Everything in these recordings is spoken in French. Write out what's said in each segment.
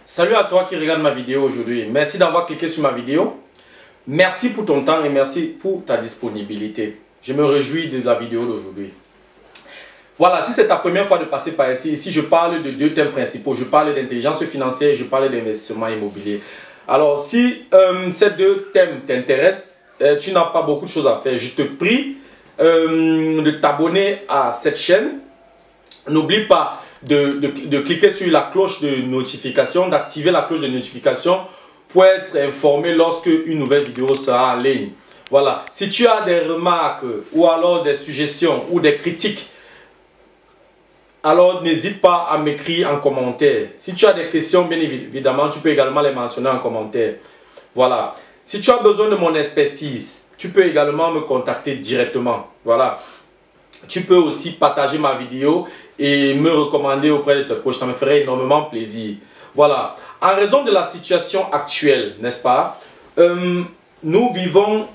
Salut à toi qui regarde ma vidéo aujourd'hui. Merci d'avoir cliqué sur ma vidéo. Merci pour ton temps et merci pour ta disponibilité. Je me réjouis de la vidéo d'aujourd'hui. Voilà, si c'est ta première fois de passer par ici, ici je parle de deux thèmes principaux. Je parle d'intelligence financière et je parle d'investissement immobilier. Alors, si ces deux thèmes t'intéressent, tu n'as pas beaucoup de choses à faire. Je te prie de t'abonner à cette chaîne. N'oublie pas de cliquer sur la cloche de notification, d'activer la cloche de notification pour être informé lorsque une nouvelle vidéo sera en ligne. Voilà, si tu as des remarques ou alors des suggestions ou des critiques, alors n'hésite pas à m'écrire en commentaire. Si tu as des questions, bien évidemment, tu peux également les mentionner en commentaire. Voilà, si tu as besoin de mon expertise, tu peux également me contacter directement. Voilà. Tu peux aussi partager ma vidéo et me recommander auprès de tes proches. Ça me ferait énormément plaisir. Voilà. En raison de la situation actuelle, n'est-ce pas, nous vivons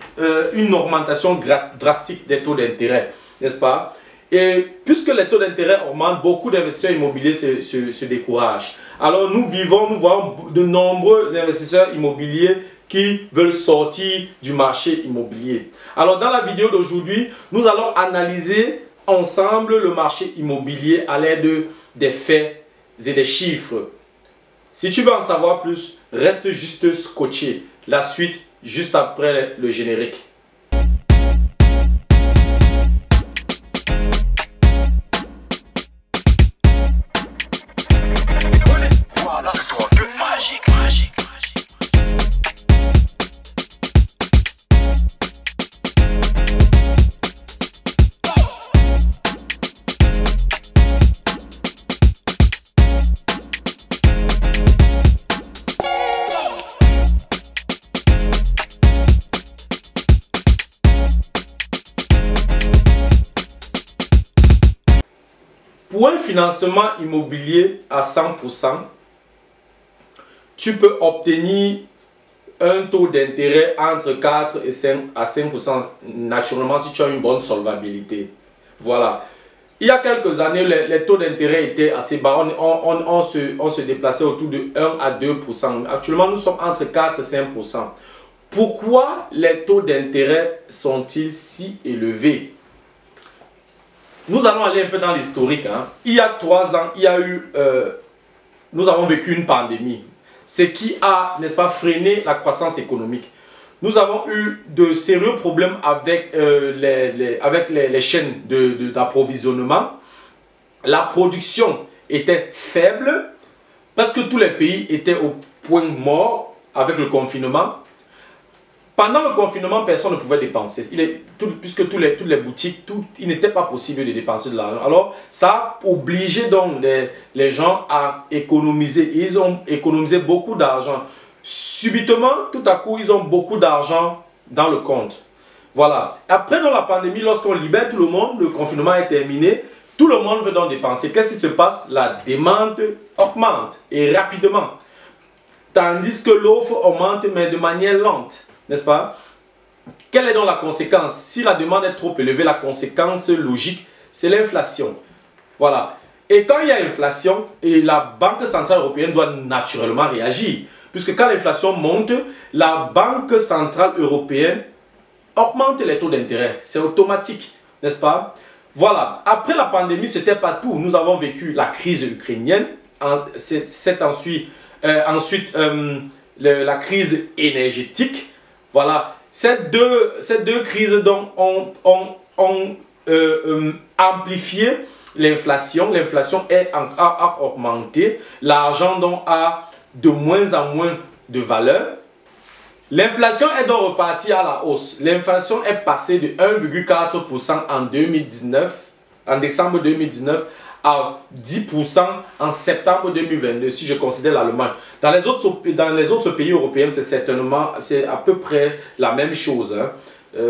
une augmentation drastique des taux d'intérêt, n'est-ce pas? Et puisque les taux d'intérêt augmentent, beaucoup d'investisseurs immobiliers se découragent. Alors nous voyons de nombreux investisseurs immobiliers qui veulent sortir du marché immobilier. Alors dans la vidéo d'aujourd'hui, nous allons analyser ensemble le marché immobilier à l'aide des faits et des chiffres. Si tu veux en savoir plus, reste juste scotché. La suite juste après le générique. Pour un financement immobilier à 100%, tu peux obtenir un taux d'intérêt entre 4 et 5 à 5% naturellement si tu as une bonne solvabilité. Voilà. Il y a quelques années, les taux d'intérêt étaient assez bas. On se déplaçait autour de 1 à 2%. Actuellement, nous sommes entre 4 et 5%. Pourquoi les taux d'intérêt sont-ils si élevés? Nous allons aller un peu dans l'historique. Il y a 3 ans, nous avons vécu une pandémie. Ce qui a, n'est-ce pas, freiné la croissance économique. Nous avons eu de sérieux problèmes avec les chaînes d'approvisionnement. La production était faible parce que tous les pays étaient au point mort avec le confinement. Pendant le confinement, personne ne pouvait dépenser. Puisque toutes les boutiques, il n'était pas possible de dépenser de l'argent. Alors, ça a obligé donc les gens à économiser. Et ils ont économisé beaucoup d'argent. Subitement, tout à coup, ils ont beaucoup d'argent dans le compte. Voilà. Après, dans la pandémie, lorsqu'on libère tout le monde, le confinement est terminé, tout le monde veut donc dépenser. Qu'est-ce qui se passe? La demande augmente et rapidement. Tandis que l'offre augmente, mais de manière lente. N'est-ce pas? Quelle est donc la conséquence? Si la demande est trop élevée, la conséquence logique, c'est l'inflation. Voilà. Et quand il y a inflation, et la Banque Centrale Européenne doit naturellement réagir. Puisque quand l'inflation monte, la Banque Centrale Européenne augmente les taux d'intérêt. C'est automatique, n'est-ce pas? Voilà. Après la pandémie, ce n'était pas tout. Nous avons vécu la crise ukrainienne. Ensuite, la crise énergétique. Voilà, ces deux crises donc ont amplifié l'inflation. L'inflation a augmenté. L'argent donc a de moins en moins de valeur. L'inflation est donc repartie à la hausse. L'inflation est passée de 1,4% en décembre 2019 à 10% en septembre 2022, si je considère l'Allemagne. Dans les autres pays européens, c'est à peu près la même chose.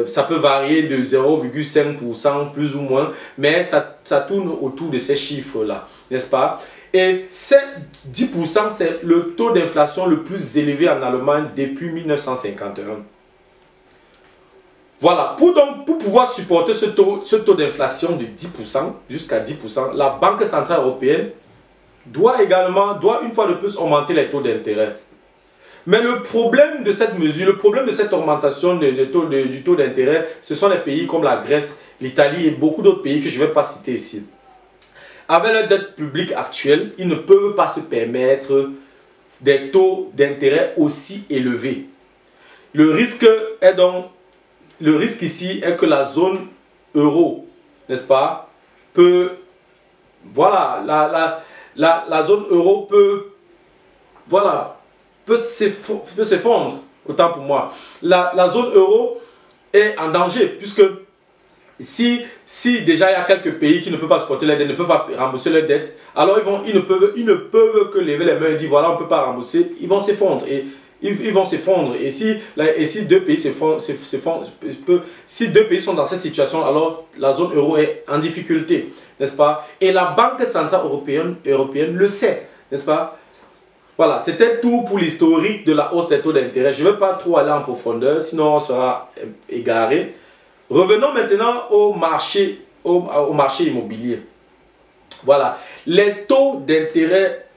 Ça peut varier de 0,5% plus ou moins, mais ça tourne autour de ces chiffres-là, n'est-ce pas? Et ces 10%, c'est le taux d'inflation le plus élevé en Allemagne depuis 1951. Voilà, pour pouvoir supporter ce taux d'inflation de 10%, jusqu'à 10%, la Banque Centrale Européenne doit une fois de plus augmenter les taux d'intérêt. Mais le problème de cette mesure, le problème de cette augmentation du taux d'intérêt, ce sont les pays comme la Grèce, l'Italie et beaucoup d'autres pays que je ne vais pas citer ici. Avec leur dette publique actuelle, ils ne peuvent pas se permettre des taux d'intérêt aussi élevés. Le risque ici est que la zone euro, n'est-ce pas, peut, voilà, la zone euro peut s'effondrer, autant pour moi. La zone euro est en danger, puisque si déjà il y a quelques pays qui ne peuvent pas supporter les dettes, ne peuvent pas rembourser leurs dettes, alors ils ne peuvent que lever les mains et dire voilà, on ne peut pas rembourser, ils vont s'effondrer. Et si deux pays si deux pays sont dans cette situation, alors la zone euro est en difficulté, n'est-ce pas? Et la Banque centrale européenne le sait, n'est-ce pas? Voilà, c'était tout pour l'historique de la hausse des taux d'intérêt. Je ne vais pas trop aller en profondeur, sinon on sera égaré. Revenons maintenant au marché immobilier. Voilà, les taux d'intérêt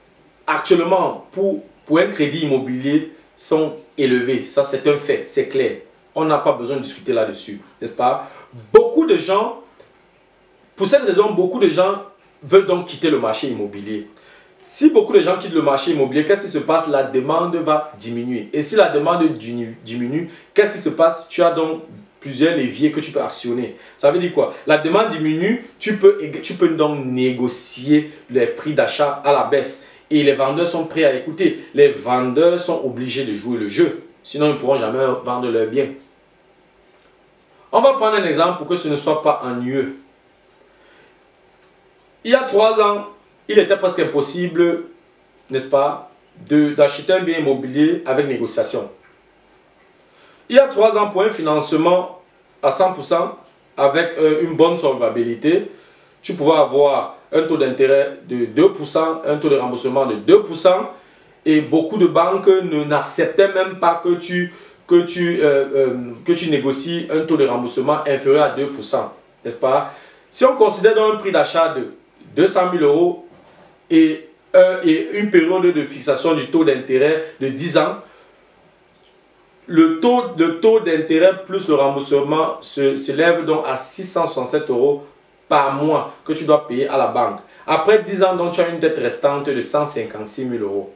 actuellement pour un crédit immobilier sont élevés. Ça, c'est un fait, c'est clair. On n'a pas besoin de discuter là-dessus, n'est-ce pas? Beaucoup de gens, pour cette raison, beaucoup de gens veulent donc quitter le marché immobilier. Si beaucoup de gens quittent le marché immobilier, qu'est-ce qui se passe? La demande va diminuer. Et si la demande diminue, qu'est-ce qui se passe? Tu as donc plusieurs leviers que tu peux actionner. Ça veut dire quoi? La demande diminue, tu peux donc négocier les prix d'achat à la baisse. Et les vendeurs sont prêts à écouter. Les vendeurs sont obligés de jouer le jeu. Sinon, ils ne pourront jamais vendre leurs biens. On va prendre un exemple pour que ce ne soit pas ennuyeux. Il y a 3 ans, il était presque impossible, n'est-ce pas, d'acheter un bien immobilier avec négociation. Il y a 3 ans, pour un financement à 100% avec une bonne solvabilité, tu pouvais avoir un taux d'intérêt de 2%, un taux de remboursement de 2%, et beaucoup de banques n'acceptaient même pas que tu négocies un taux de remboursement inférieur à 2%, n'est-ce pas? Si on considère donc un prix d'achat de 200 000 euros, et une période de fixation du taux d'intérêt de 10 ans, le taux d'intérêt plus le remboursement s'élève donc à 667 euros par mois que tu dois payer à la banque. Après 10 ans, donc, tu as une dette restante de 156 000 euros.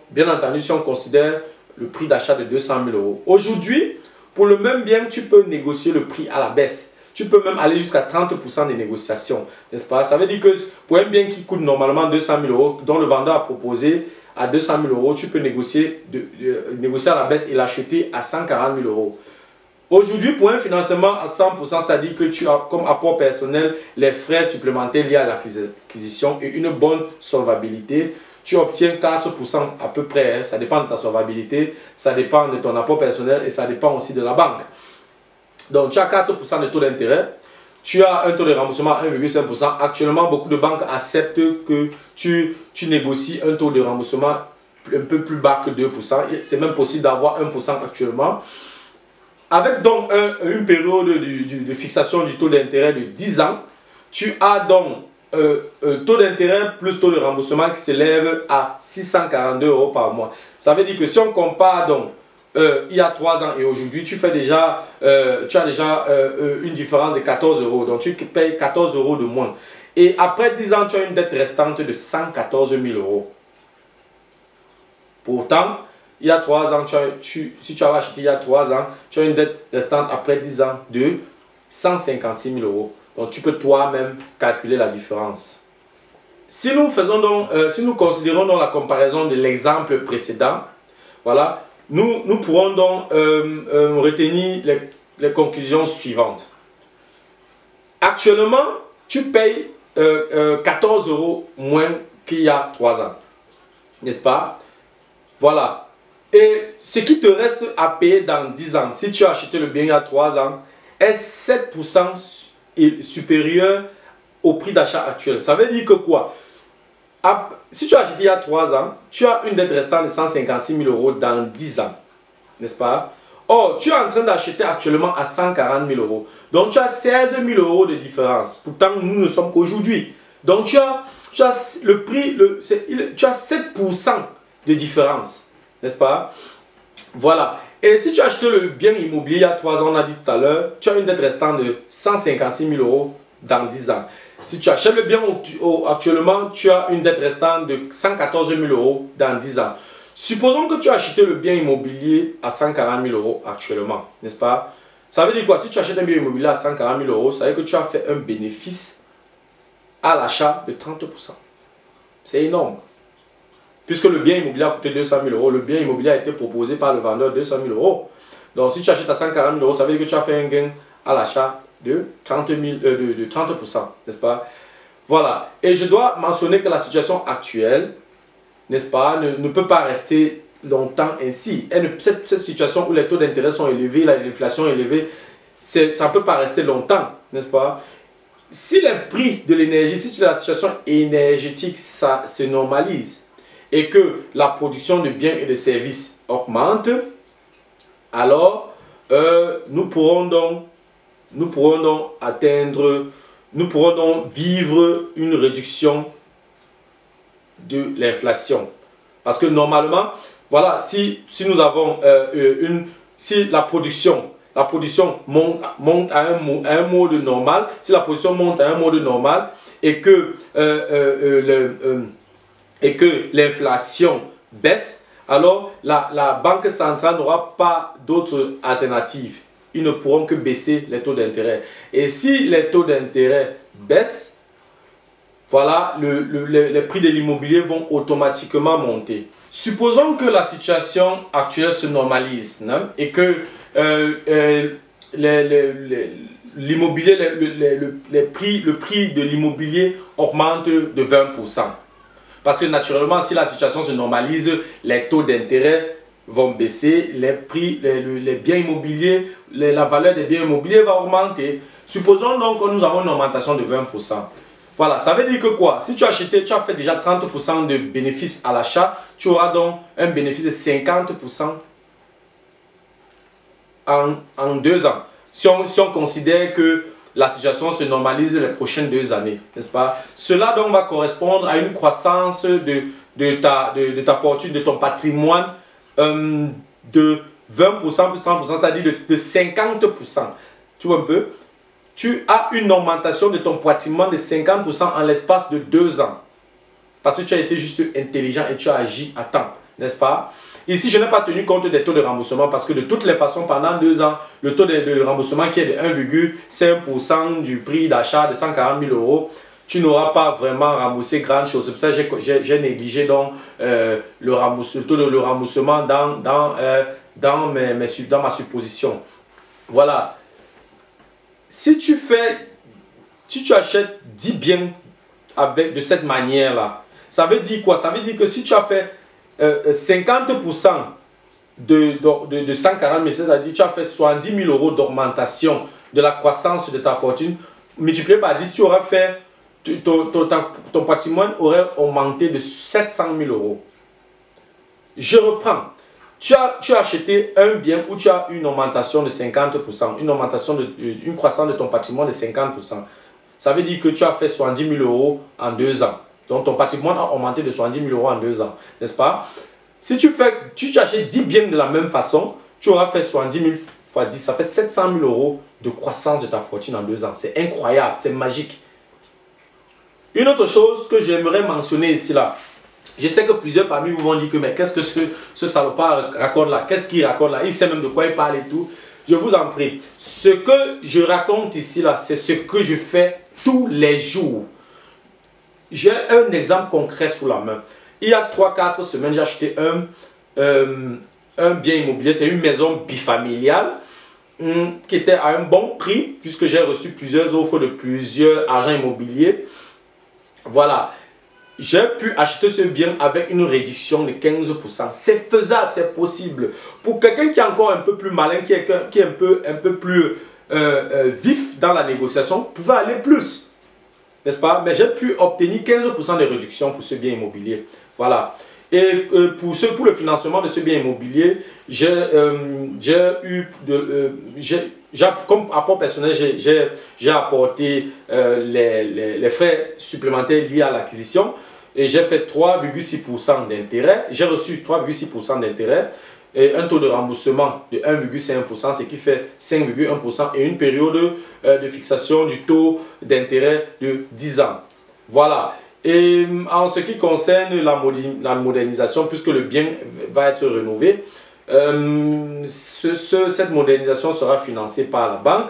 Bien entendu, si on considère le prix d'achat de 200 000 euros. Aujourd'hui, pour le même bien, tu peux négocier le prix à la baisse. Tu peux même aller jusqu'à 30% des négociations, n'est-ce pas? Ça veut dire que pour un bien qui coûte normalement 200 000 euros, dont le vendeur a proposé à 200 000 euros, tu peux négocier à la baisse et l'acheter à 140 000 euros. Aujourd'hui, pour un financement à 100%, c'est-à-dire que tu as comme apport personnel les frais supplémentaires liés à l'acquisition et une bonne solvabilité, tu obtiens 4% à peu près. Hein. Ça dépend de ta solvabilité, ça dépend de ton apport personnel et ça dépend aussi de la banque. Donc, tu as 4% de taux d'intérêt, tu as un taux de remboursement à 1,5%. Actuellement, beaucoup de banques acceptent que tu négocies un taux de remboursement un peu plus bas que 2%. C'est même possible d'avoir 1% actuellement. Avec donc une période de fixation du taux d'intérêt de 10 ans, tu as donc taux d'intérêt plus taux de remboursement qui s'élève à 642 euros par mois. Ça veut dire que si on compare donc il y a 3 ans et aujourd'hui, tu as déjà une différence de 14 euros. Donc, tu payes 14 euros de moins. Et après 10 ans, tu as une dette restante de 114 000 euros. Pourtant, il y a 3 ans, si tu avais acheté il y a 3 ans, tu as une dette restante après 10 ans de 156 000 euros. Donc, tu peux toi-même calculer la différence. Si nous considérons donc la comparaison de l'exemple précédent, voilà, nous pourrons donc retenir les conclusions suivantes. Actuellement, tu payes 14 euros moins qu'il y a 3 ans. N'est-ce pas? Voilà. Et ce qui te reste à payer dans 10 ans, si tu as acheté le bien il y a 3 ans, est 7% supérieur au prix d'achat actuel. Ça veut dire que quoi? Si tu as acheté il y a 3 ans, tu as une dette restante de 156 000 euros dans 10 ans. N'est-ce pas? Or, tu es en train d'acheter actuellement à 140 000 euros. Donc, tu as 16 000 euros de différence. Pourtant, nous ne sommes qu'aujourd'hui. Donc, tu as tu as le prix, tu as 7% de différence, n'est-ce pas? Voilà. Et si tu as acheté le bien immobilier il y a 3 ans, on a dit tout à l'heure, tu as une dette restante de 156 000 euros dans 10 ans. Si tu achètes le bien actuellement, tu as une dette restante de 114 000 euros dans 10 ans. Supposons que tu as acheté le bien immobilier à 140 000 euros actuellement, n'est-ce pas? Ça veut dire quoi? Si tu achètes un bien immobilier à 140 000 euros, ça veut dire que tu as fait un bénéfice à l'achat de 30%. C'est énorme. Puisque le bien immobilier a coûté 200 000 euros, le bien immobilier a été proposé par le vendeur 200 000 euros. Donc si tu achètes à 140 000 euros, ça veut dire que tu as fait un gain à l'achat de 30%, n'est-ce pas? Voilà. Et je dois mentionner que la situation actuelle, n'est-ce pas, ne peut pas rester longtemps ainsi. Cette situation où les taux d'intérêt sont élevés, l'inflation est élevée, ça ne peut pas rester longtemps, n'est-ce pas? Si les prix de l'énergie, si la situation énergétique ça se normalise et que la production de biens et de services augmente, alors nous pourrons donc vivre une réduction de l'inflation. Parce que normalement, voilà, si nous avons si la production monte à un mode normal, si la production monte à un mode normal et que l'inflation baisse, alors la Banque centrale n'aura pas d'autre alternative. Ils ne pourront que baisser les taux d'intérêt. Et si les taux d'intérêt baissent, voilà, les prix de l'immobilier vont automatiquement monter. Supposons que la situation actuelle se normalise, hein, et que l'immobilier, le prix de l'immobilier augmente de 20%. Parce que naturellement, si la situation se normalise, les taux d'intérêt vont baisser, les prix, les biens immobiliers, la valeur des biens immobiliers va augmenter. Supposons donc que nous avons une augmentation de 20%. Voilà, ça veut dire que quoi? Si tu as acheté, tu as fait déjà 30% de bénéfice à l'achat, tu auras donc un bénéfice de 50% en 2 ans. Si on considère que la situation se normalise les prochaines 2 années, n'est-ce pas? Cela donc va correspondre à une croissance de ta fortune, de ton patrimoine de 20% plus 30%, c'est-à-dire de 50%. Tu vois un peu? Tu as une augmentation de ton patrimoine de 50% en l'espace de 2 ans. Parce que tu as été juste intelligent et tu as agi à temps, n'est-ce pas? Ici, je n'ai pas tenu compte des taux de remboursement parce que de toutes les façons, pendant 2 ans, le taux de remboursement qui est de 1,5% du prix d'achat de 140 000 euros, tu n'auras pas vraiment remboursé grand chose. C'est pour ça que j'ai négligé donc, le taux de remboursement dans ma supposition. Voilà. Si tu achètes 10 biens de cette manière-là, ça veut dire quoi? Ça veut dire que si tu as fait 50% de 140 000, c'est-à-dire tu as fait 70 000 euros d'augmentation de la croissance de ta fortune, multiplié par 10, tu auras fait, ton patrimoine aurait augmenté de 700 000 euros. Je reprends. Tu as acheté un bien où tu as une augmentation de 50%, une croissance de ton patrimoine de 50%. Ça veut dire que tu as fait 70 000 euros en 2 ans. Donc ton patrimoine a augmenté de 70 000 euros en 2 ans, n'est-ce pas? Si tu achètes 10 biens de la même façon, tu auras fait 70 000 fois 10, ça fait 700 000 euros de croissance de ta fortune en 2 ans. C'est incroyable, c'est magique. Une autre chose que j'aimerais mentionner ici là, je sais que plusieurs parmi vous vont dire que mais qu'est-ce que ce salopard raconte là? Qu'est-ce qu'il raconte là? Il sait même de quoi il parle et tout. Je vous en prie. Ce que je raconte ici là, c'est ce que je fais tous les jours. J'ai un exemple concret sous la main. Il y a 3-4 semaines, j'ai acheté un bien immobilier. C'est une maison bifamiliale qui était à un bon prix puisque j'ai reçu plusieurs offres de plusieurs agents immobiliers. Voilà. J'ai pu acheter ce bien avec une réduction de 15%. C'est faisable, c'est possible. Pour quelqu'un qui est encore un peu plus malin, qui est un peu plus vif dans la négociation, pouvait aller plus. N'est-ce pas? Mais j'ai pu obtenir 15% de réduction pour ce bien immobilier. Voilà. Et pour le financement de ce bien immobilier, comme apport personnel, j'ai apporté les frais supplémentaires liés à l'acquisition et j'ai fait 3,6% d'intérêt. J'ai reçu 3,6% d'intérêt et un taux de remboursement de 1,5%, ce qui fait 5,1% et une période de fixation du taux d'intérêt de 10 ans. Voilà. Et en ce qui concerne la modernisation, puisque le bien va être rénové, cette modernisation sera financée par la banque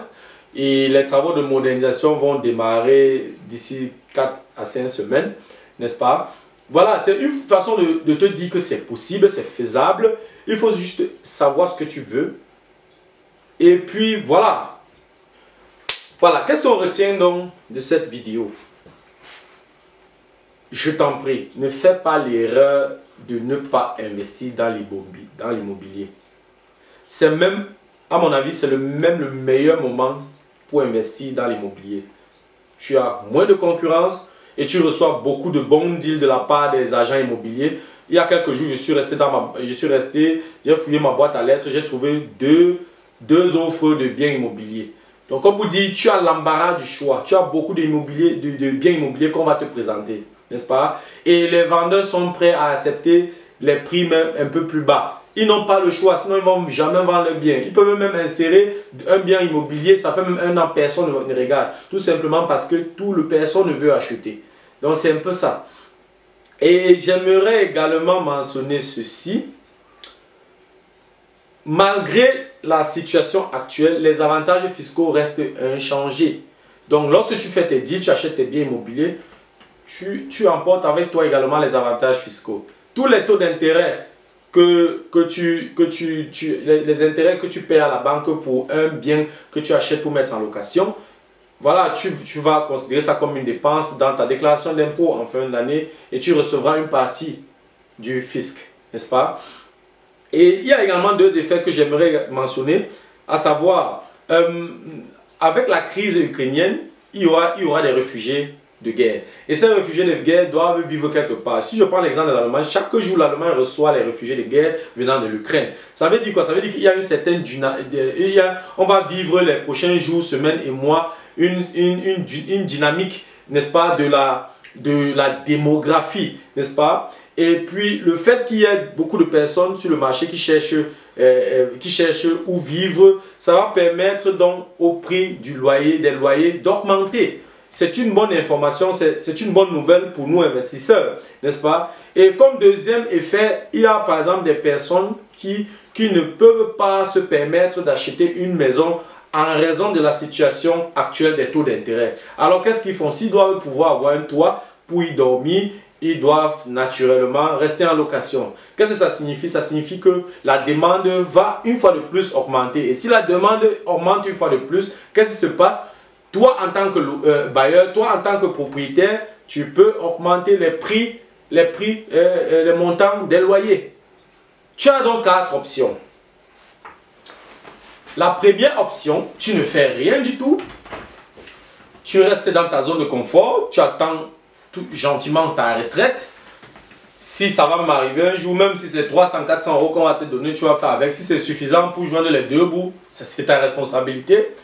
et les travaux de modernisation vont démarrer d'ici 4 à 5 semaines, n'est-ce pas? Voilà, c'est une façon de te dire que c'est possible, c'est faisable. Il faut juste savoir ce que tu veux. Et puis voilà. Voilà, qu'est-ce qu'on retient donc de cette vidéo? Je t'en prie, ne fais pas l'erreur de ne pas investir dans l'immobilier. C'est même, à mon avis, c'est le meilleur moment pour investir dans l'immobilier. Tu as moins de concurrence et tu reçois beaucoup de bons deals de la part des agents immobiliers. Il y a quelques jours, j'ai fouillé ma boîte à lettres, j'ai trouvé deux offres de biens immobiliers. Donc, comme vous dites, tu as l'embarras du choix. Tu as beaucoup de biens immobiliers qu'on va te présenter, n'est-ce pas? Et les vendeurs sont prêts à accepter les prix même un peu plus bas. Ils n'ont pas le choix, sinon ils ne vont jamais vendre le bien. Ils peuvent même insérer un bien immobilier, ça fait même 1 an, personne ne regarde. Tout simplement parce que personne ne veut acheter. Donc c'est un peu ça. Et j'aimerais également mentionner ceci. Malgré la situation actuelle, les avantages fiscaux restent inchangés. Donc lorsque tu fais tes deals, tu achètes tes biens immobiliers, tu emportes avec toi également les avantages fiscaux. Tous les taux d'intérêt les intérêts que tu payes à la banque pour un bien que tu achètes pour mettre en location, voilà, tu vas considérer ça comme une dépense dans ta déclaration d'impôt en fin d'année et tu recevras une partie du fisc, n'est-ce pas? Et il y a également 2 effets que j'aimerais mentionner, à savoir, avec la crise ukrainienne, il y aura des réfugiés de guerre. Et ces réfugiés de guerre doivent vivre quelque part. Si je prends l'exemple de l'Allemagne, chaque jour l'Allemagne reçoit les réfugiés de guerre venant de l'Ukraine. Ça veut dire quoi? Ça veut dire qu'il y a une certaine on va vivre les prochains jours, semaines et mois une dynamique, n'est-ce pas, de la démographie, n'est-ce pas? Et puis le fait qu'il y ait beaucoup de personnes sur le marché qui cherchent où vivre, ça va permettre donc au prix des loyers d'augmenter. C'est une bonne information, c'est une bonne nouvelle pour nous investisseurs, n'est-ce pas? Et comme deuxième effet, il y a par exemple des personnes qui ne peuvent pas se permettre d'acheter une maison en raison de la situation actuelle des taux d'intérêt. Alors qu'est-ce qu'ils font? S'ils doivent pouvoir avoir un toit pour y dormir, ils doivent naturellement rester en location. Qu'est-ce que ça signifie? Ça signifie que la demande va une fois de plus augmenter. Et si la demande augmente une fois de plus, qu'est-ce qui se passe? Toi, en tant que bailleur, toi, en tant que propriétaire, tu peux augmenter les montants des loyers. Tu as donc 4 options. La première option, tu ne fais rien du tout. Tu restes dans ta zone de confort. Tu attends gentiment ta retraite. Si ça va m'arriver un jour, même si c'est 300-400 € qu'on va te donner, tu vas faire avec. Si c'est suffisant pour joindre les 2 bouts, c'est ta responsabilité.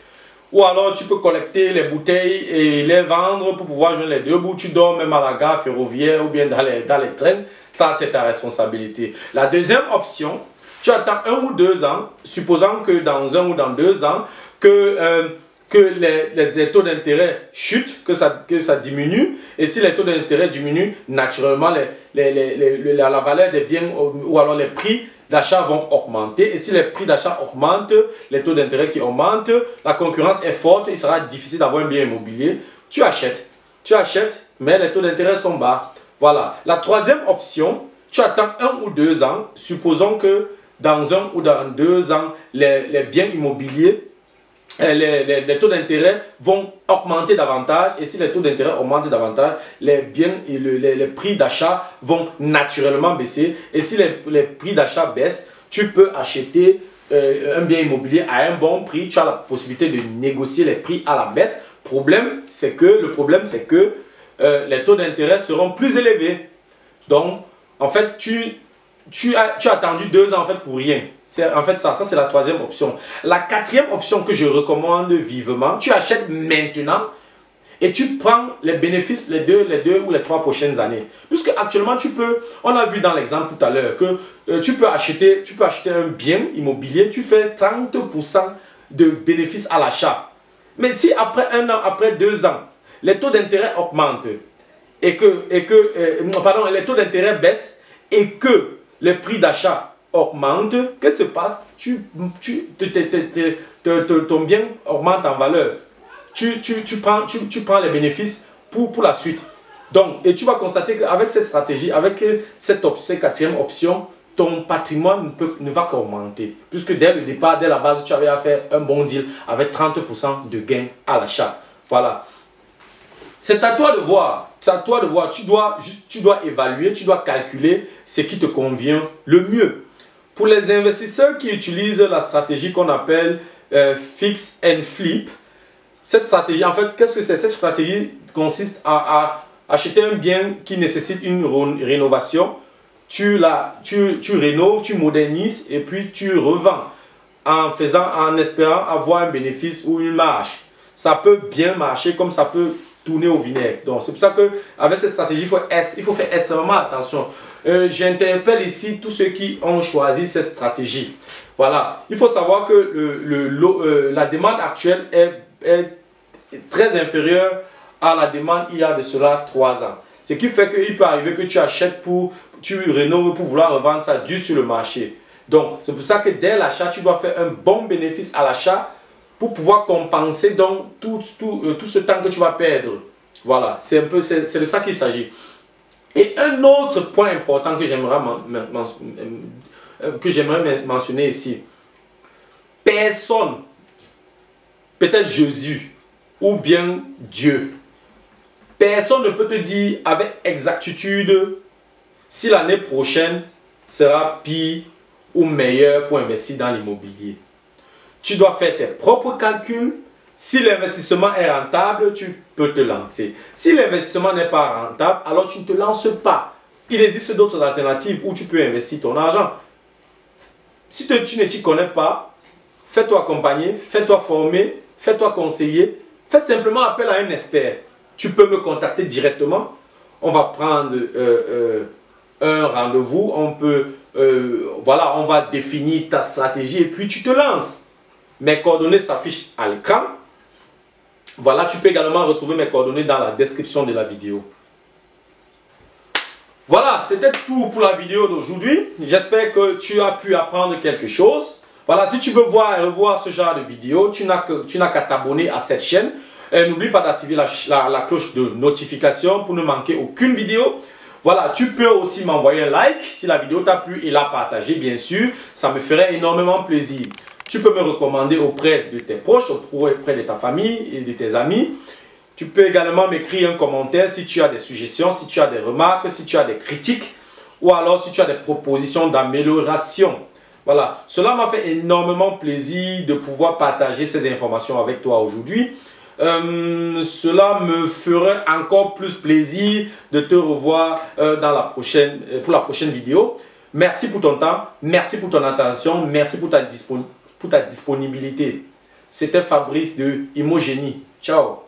Ou alors tu peux collecter les bouteilles et les vendre pour pouvoir joindre les 2 bouts. Tu dors même à la gare ferroviaire ou bien dans les trains. Ça, c'est ta responsabilité. La deuxième option, tu attends 1 ou 2 ans, supposant que dans 1 ou dans 2 ans, que les taux d'intérêt chutent, que ça diminue. Et si les taux d'intérêt diminuent, naturellement, la valeur des biens ou alors les prix d'achat vont augmenter. Et si les prix d'achat augmentent, les taux d'intérêt qui augmentent, la concurrence est forte, il sera difficile d'avoir un bien immobilier. Tu achètes, mais les taux d'intérêt sont bas. Voilà. La troisième option, tu attends 1 ou 2 ans, supposons que dans 1 ou dans 2 ans, les biens immobiliers, les taux d'intérêt vont augmenter davantage. Et si les taux d'intérêt augmentent davantage, les biens et les prix d'achat vont naturellement baisser. Et si les prix d'achat baissent, tu peux acheter un bien immobilier à un bon prix. Tu as la possibilité de négocier les prix à la baisse. Le problème, c'est que les taux d'intérêt seront plus élevés. Donc, en fait, tu as attendu 2 ans en fait pour rien. C'est en fait ça c'est la 3e option. La 4e option que je recommande vivement, tu achètes maintenant et tu prends les bénéfices les deux ou les 3 prochaines années. Puisque actuellement on a vu dans l'exemple tout à l'heure que tu peux acheter un bien immobilier, tu fais 30% de bénéfices à l'achat. Mais si après 1 an, après 2 ans, les taux d'intérêt augmentent et les taux d'intérêt baissent et que les prix d'achat augmentent, qu'est-ce qui se passe? Ton bien augmente en valeur. Tu prends les bénéfices pour la suite. Donc, et tu vas constater qu'avec cette stratégie, avec cette 4e option, ton patrimoine ne va qu'augmenter. Puisque dès le départ, dès la base, tu avais à faire un bon deal avec 30% de gain à l'achat. Voilà. C'est à toi de voir. C'est à toi de voir. Tu dois évaluer, tu dois calculer ce qui te convient le mieux. Pour les investisseurs qui utilisent la stratégie qu'on appelle fix and flip, cette stratégie, en fait, qu'est-ce que c'est? Cette stratégie consiste à acheter un bien qui nécessite une rénovation. Tu rénoves, tu modernises et puis tu revends en espérant avoir un bénéfice ou une marge. Ça peut bien marcher comme ça peut tourner au vinaigre. Donc c'est pour ça qu'avec cette stratégie, il faut faire extrêmement attention. J'interpelle ici tous ceux qui ont choisi cette stratégie. Voilà. Il faut savoir que la demande actuelle est très inférieure à la demande il y a de cela 3 ans. Ce qui fait qu'il peut arriver que tu achètes tu rénoves pour vouloir revendre ça dû sur le marché. Donc c'est pour ça que dès l'achat, tu dois faire un bon bénéfice à l'achat pour pouvoir compenser donc tout ce temps que tu vas perdre. Voilà, c'est de ça qu'il s'agit. Et un autre point important que j'aimerais mentionner ici. Personne, peut-être Jésus ou bien Dieu, personne ne peut te dire avec exactitude si l'année prochaine sera pire ou meilleure pour investir dans l'immobilier. Tu dois faire tes propres calculs. Si l'investissement est rentable, tu peux te lancer. Si l'investissement n'est pas rentable, alors tu ne te lances pas. Il existe d'autres alternatives où tu peux investir ton argent. Si tu ne t'y connais pas, fais-toi accompagner, fais-toi former, fais-toi conseiller. Fais simplement appel à un expert. Tu peux me contacter directement. On va prendre un rendez-vous. Voilà, on va définir ta stratégie et puis tu te lances. Mes coordonnées s'affichent à l'écran. Voilà, tu peux également retrouver mes coordonnées dans la description de la vidéo. Voilà, c'était tout pour la vidéo d'aujourd'hui. J'espère que tu as pu apprendre quelque chose. Voilà, si tu veux voir et revoir ce genre de vidéo, tu n'as qu'à t'abonner à cette chaîne. N'oublie pas d'activer la cloche de notification pour ne manquer aucune vidéo. Voilà, tu peux aussi m'envoyer un like si la vidéo t'a plu et la partager, bien sûr. Ça me ferait énormément plaisir. Tu peux me recommander auprès de tes proches, auprès de ta famille et de tes amis. Tu peux également m'écrire un commentaire si tu as des suggestions, si tu as des remarques, si tu as des critiques ou alors si tu as des propositions d'amélioration. Voilà, cela m'a fait énormément plaisir de pouvoir partager ces informations avec toi aujourd'hui. Cela me ferait encore plus plaisir de te revoir pour la prochaine vidéo. Merci pour ton temps, merci pour ton attention, merci pour ta disponibilité. C'était Fabrice de Imogénie. Ciao.